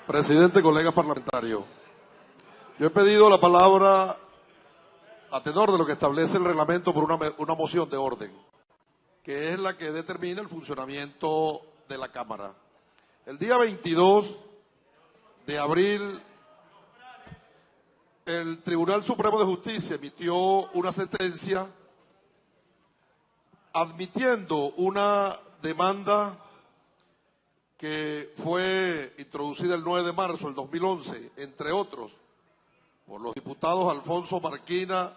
Presidente, colegas parlamentarios, yo he pedido la palabra a tenor de lo que establece el reglamento por una moción de orden, que es la que determina el funcionamiento de la Cámara. El día 22 de abril, el Tribunal Supremo de Justicia emitió una sentencia admitiendo una demanda que fue introducida el 9 de marzo del 2011, entre otros, por los diputados Alfonso Marquina,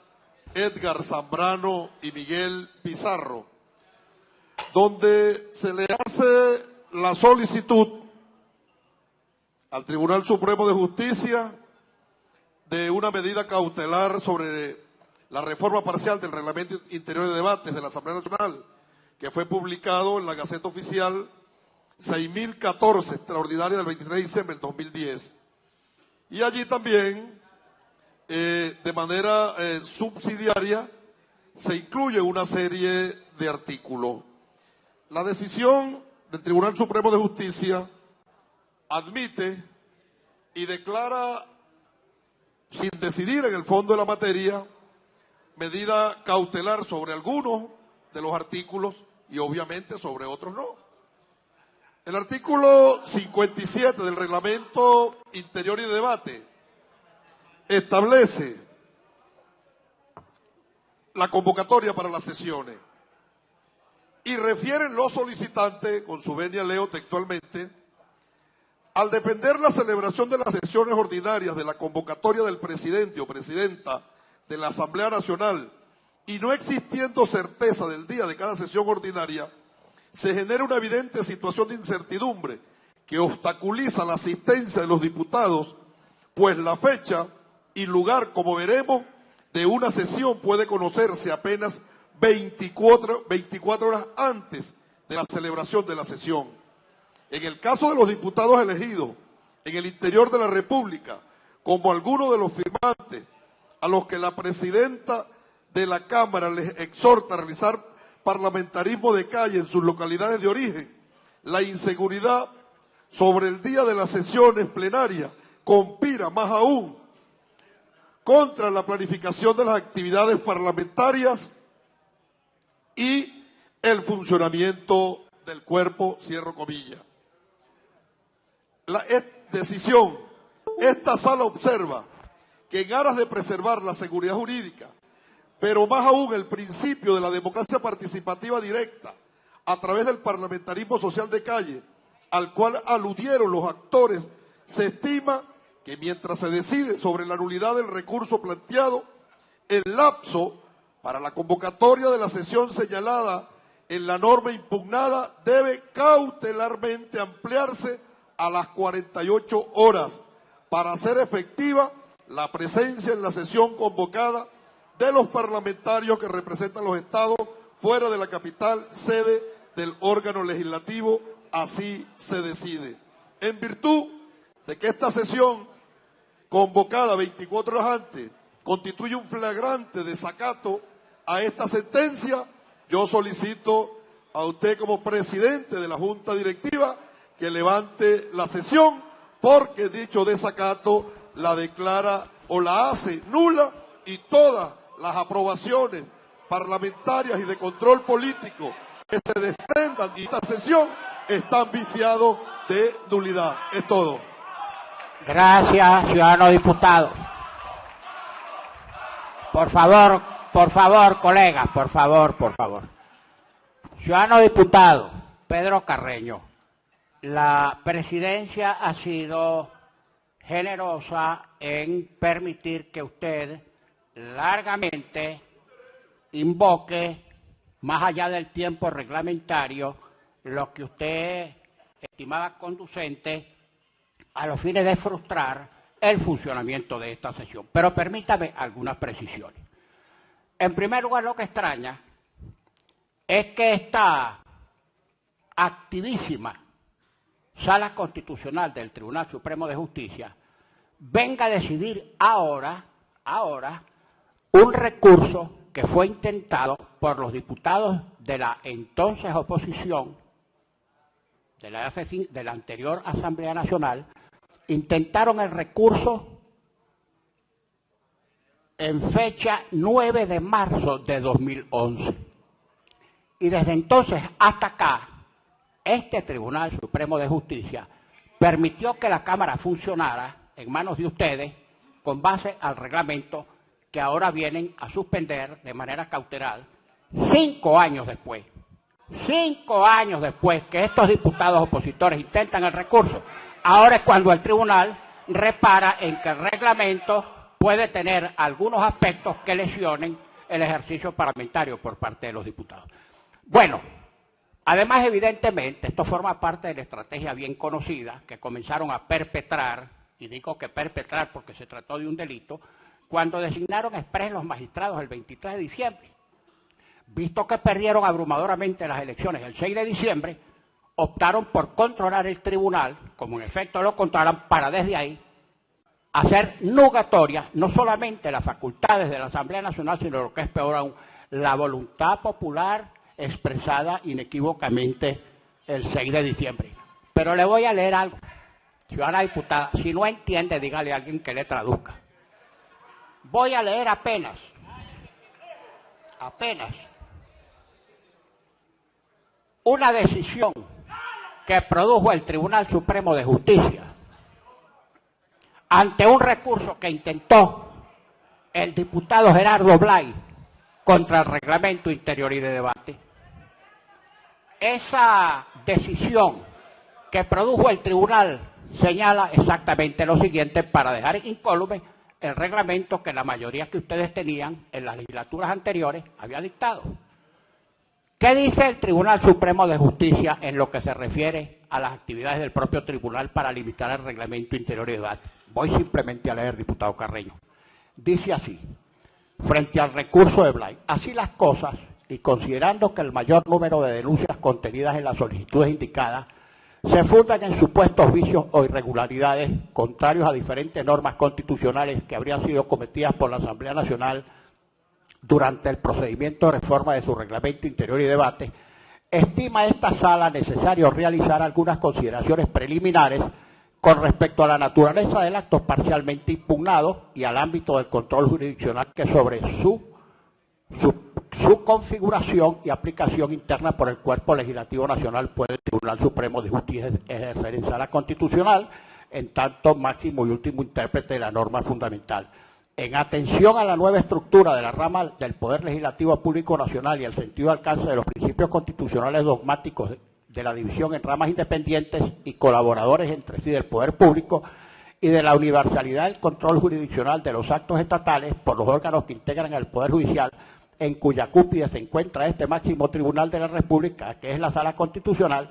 Edgar Zambrano y Miguel Pizarro, donde se le hace la solicitud al Tribunal Supremo de Justicia de una medida cautelar sobre la reforma parcial del Reglamento Interior de Debates de la Asamblea Nacional, que fue publicado en la Gaceta Oficial 6014, extraordinaria del 23 de diciembre del 2010. Y allí también, de manera subsidiaria, se incluye una serie de artículos. La decisión del Tribunal Supremo de Justicia admite y declara, sin decidir en el fondo de la materia, medida cautelar sobre algunos de los artículos y obviamente sobre otros no. El artículo 57 del Reglamento Interior y de Debate establece la convocatoria para las sesiones y refieren los solicitantes, con su venia leo textualmente, al depender la celebración de las sesiones ordinarias de la convocatoria del presidente o presidenta de la Asamblea Nacional y no existiendo certeza del día de cada sesión ordinaria, se genera una evidente situación de incertidumbre que obstaculiza la asistencia de los diputados, pues la fecha y lugar, como veremos, de una sesión puede conocerse apenas 24 horas antes de la celebración de la sesión. En el caso de los diputados elegidos en el interior de la República, como algunos de los firmantes, a los que la presidenta de la Cámara les exhorta a realizar parlamentarismo de calle en sus localidades de origen, la inseguridad sobre el día de las sesiones plenarias conspira más aún contra la planificación de las actividades parlamentarias y el funcionamiento del cuerpo, cierro comillas. La decisión, esta sala observa que en aras de preservar la seguridad jurídica, pero más aún el principio de la democracia participativa directa a través del parlamentarismo social de calle, al cual aludieron los actores, se estima que mientras se decide sobre la nulidad del recurso planteado, el lapso para la convocatoria de la sesión señalada en la norma impugnada debe cautelarmente ampliarse a las 48 horas para hacer efectiva la presencia en la sesión convocada de los parlamentarios que representan los estados fuera de la capital, sede del órgano legislativo, así se decide. En virtud de que esta sesión, convocada 24 horas antes, constituye un flagrante desacato a esta sentencia, yo solicito a usted como presidente de la Junta Directiva que levante la sesión, porque dicho desacato la declara o la hace nula y todas las aprobaciones parlamentarias y de control político que se desprendan de esta sesión están viciados de nulidad. Es todo. Gracias, ciudadano diputado. Por favor, colegas, por favor. Ciudadano diputado Pedro Carreño, la presidencia ha sido generosa en permitir que usted largamente invoque, más allá del tiempo reglamentario, lo que usted estimaba conducente a los fines de frustrar el funcionamiento de esta sesión. Pero permítame algunas precisiones. En primer lugar, lo que extraña es que esta activísima Sala Constitucional del Tribunal Supremo de Justicia venga a decidir ahora un recurso que fue intentado por los diputados de la entonces oposición de la anterior Asamblea Nacional intentaron el recurso en fecha 9 de marzo de 2011. Y desde entonces hasta acá, este Tribunal Supremo de Justicia permitió que la Cámara funcionara en manos de ustedes con base al reglamento que ahora vienen a suspender de manera cautelar 5 años después. 5 años después que estos diputados opositores intentan el recurso, ahora es cuando el tribunal repara en que el reglamento puede tener algunos aspectos que lesionen el ejercicio parlamentario por parte de los diputados. Bueno, además, evidentemente, esto forma parte de la estrategia bien conocida que comenzaron a perpetrar, y digo que perpetrar porque se trató de un delito, cuando designaron exprés los magistrados el 23 de diciembre. Visto que perdieron abrumadoramente las elecciones el 6 de diciembre, optaron por controlar el tribunal, como en efecto lo controlan, para desde ahí hacer nugatorias no solamente las facultades de la Asamblea Nacional, sino lo que es peor aún, la voluntad popular expresada inequívocamente el 6 de diciembre. Pero le voy a leer algo. Ciudadana diputada, si no entiende, dígale a alguien que le traduzca. Voy a leer apenas una decisión que produjo el Tribunal Supremo de Justicia ante un recurso que intentó el diputado Gerardo Blay contra el Reglamento Interior y de Debate. Esa decisión que produjo el tribunal señala exactamente lo siguiente para dejar incólume el reglamento que la mayoría que ustedes tenían en las legislaturas anteriores había dictado. ¿Qué dice el Tribunal Supremo de Justicia en lo que se refiere a las actividades del propio tribunal para limitar el Reglamento Interior y de Debate? Voy simplemente a leer, diputado Carreño. Dice así: frente al recurso de Blay, así las cosas, y considerando que el mayor número de denuncias contenidas en las solicitudes indicadas se fundan en supuestos vicios o irregularidades contrarios a diferentes normas constitucionales que habrían sido cometidas por la Asamblea Nacional durante el procedimiento de reforma de su Reglamento Interior y Debate, estima esta sala necesario realizar algunas consideraciones preliminares con respecto a la naturaleza del acto parcialmente impugnado y al ámbito del control jurisdiccional que sobre su configuración y aplicación interna por el Cuerpo Legislativo Nacional puede el Tribunal Supremo de Justicia ejercer en sala constitucional, en tanto máximo y último intérprete de la norma fundamental. En atención a la nueva estructura de la rama del Poder Legislativo Público Nacional y el sentido de alcance de los principios constitucionales dogmáticos de la división en ramas independientes y colaboradores entre sí del Poder Público y de la universalidad del control jurisdiccional de los actos estatales por los órganos que integran el Poder Judicial, en cuya cúspide se encuentra este máximo tribunal de la República, que es la Sala Constitucional,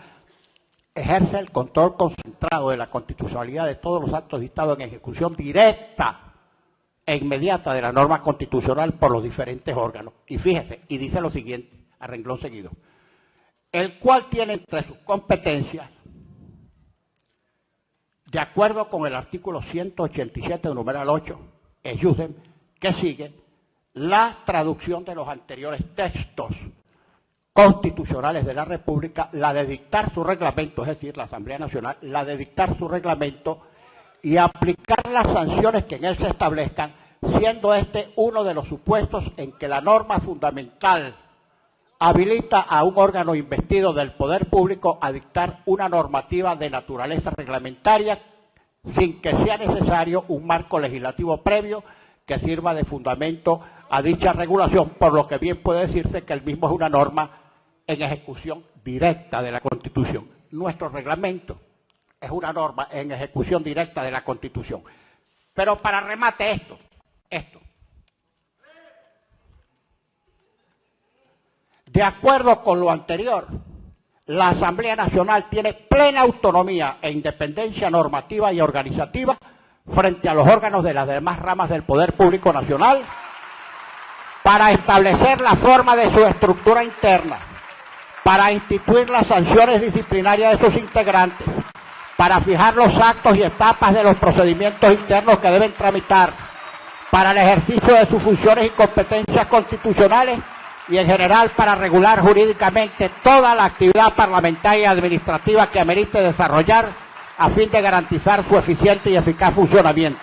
ejerce el control concentrado de la constitucionalidad de todos los actos dictados en ejecución directa e inmediata de la norma constitucional por los diferentes órganos. Y fíjese, y dice lo siguiente, a renglón seguido: el cual tiene entre sus competencias, de acuerdo con el artículo 187, numeral 8, que sigue, la traducción de los anteriores textos constitucionales de la República, la de dictar su reglamento, es decir, la Asamblea Nacional, la de dictar su reglamento y aplicar las sanciones que en él se establezcan, siendo este uno de los supuestos en que la norma fundamental habilita a un órgano investido del Poder Público a dictar una normativa de naturaleza reglamentaria sin que sea necesario un marco legislativo previo que sirva de fundamento a dicha regulación, por lo que bien puede decirse que el mismo es una norma en ejecución directa de la Constitución. Nuestro reglamento es una norma en ejecución directa de la Constitución. Pero para remate esto. De acuerdo con lo anterior, la Asamblea Nacional tiene plena autonomía e independencia normativa y organizativa frente a los órganos de las demás ramas del Poder Público Nacional para establecer la forma de su estructura interna, para instituir las sanciones disciplinarias de sus integrantes, para fijar los actos y etapas de los procedimientos internos que deben tramitar, para el ejercicio de sus funciones y competencias constitucionales y en general para regular jurídicamente toda la actividad parlamentaria y administrativa que amerite desarrollar a fin de garantizar su eficiente y eficaz funcionamiento.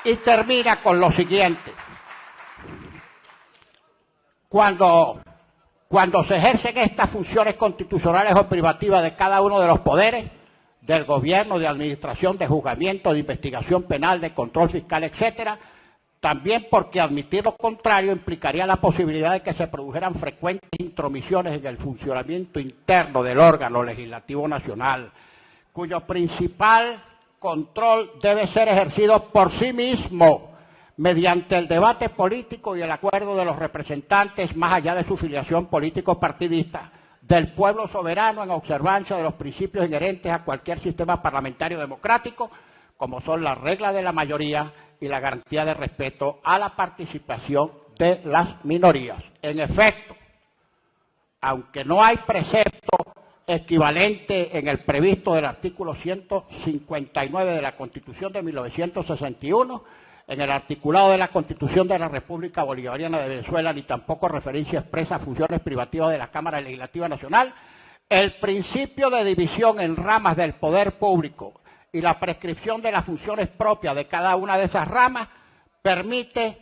Y termina con lo siguiente. Cuando se ejercen estas funciones constitucionales o privativas de cada uno de los poderes, del gobierno, de administración, de juzgamiento, de investigación penal, de control fiscal, etcétera, también porque admitir lo contrario implicaría la posibilidad de que se produjeran frecuentes intromisiones en el funcionamiento interno del órgano legislativo nacional, cuyo principal control debe ser ejercido por sí mismo, mediante el debate político y el acuerdo de los representantes, más allá de su filiación político-partidista, del pueblo soberano en observancia de los principios inherentes a cualquier sistema parlamentario democrático, como son las reglas de la mayoría y la garantía de respeto a la participación de las minorías. En efecto, aunque no hay precepto equivalente en el previsto del artículo 159 de la Constitución de 1961, en el articulado de la Constitución de la República Bolivariana de Venezuela, ni tampoco referencia expresa a funciones privativas de la Cámara Legislativa Nacional, el principio de división en ramas del poder público y la prescripción de las funciones propias de cada una de esas ramas permite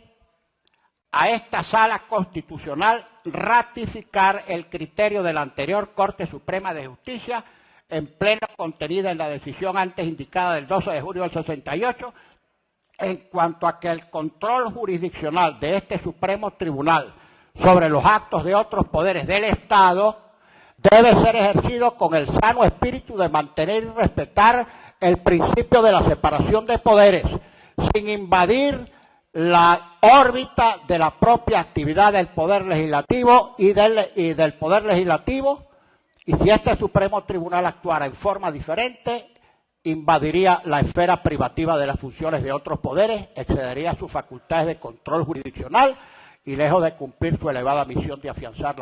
a esta Sala Constitucional ratificar el criterio de la anterior Corte Suprema de Justicia en pleno contenida en la decisión antes indicada del 12 de julio del 68, en cuanto a que el control jurisdiccional de este Supremo Tribunal sobre los actos de otros poderes del Estado debe ser ejercido con el sano espíritu de mantener y respetar el principio de la separación de poderes, sin invadir la órbita de la propia actividad del Poder Legislativo y del Poder Legislativo, y si este Supremo Tribunal actuara en forma diferente, invadiría la esfera privativa de las funciones de otros poderes, excedería sus facultades de control jurisdiccional y lejos de cumplir su elevada misión de afianzar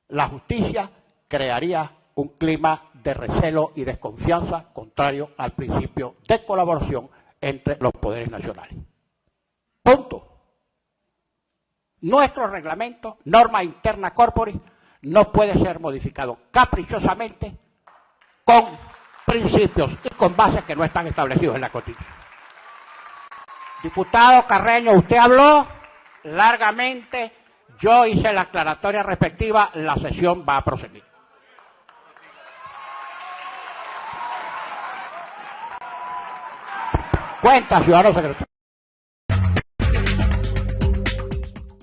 la justicia, crearía un clima de recelo y desconfianza contrario al principio de colaboración entre los poderes nacionales. Punto. Nuestro reglamento, norma interna corporis, no puede ser modificado caprichosamente con principios y con bases que no están establecidos en la Constitución. Diputado Carreño, usted habló largamente, yo hice la aclaratoria respectiva, la sesión va a proseguir. Cuenta, ciudadano secretario.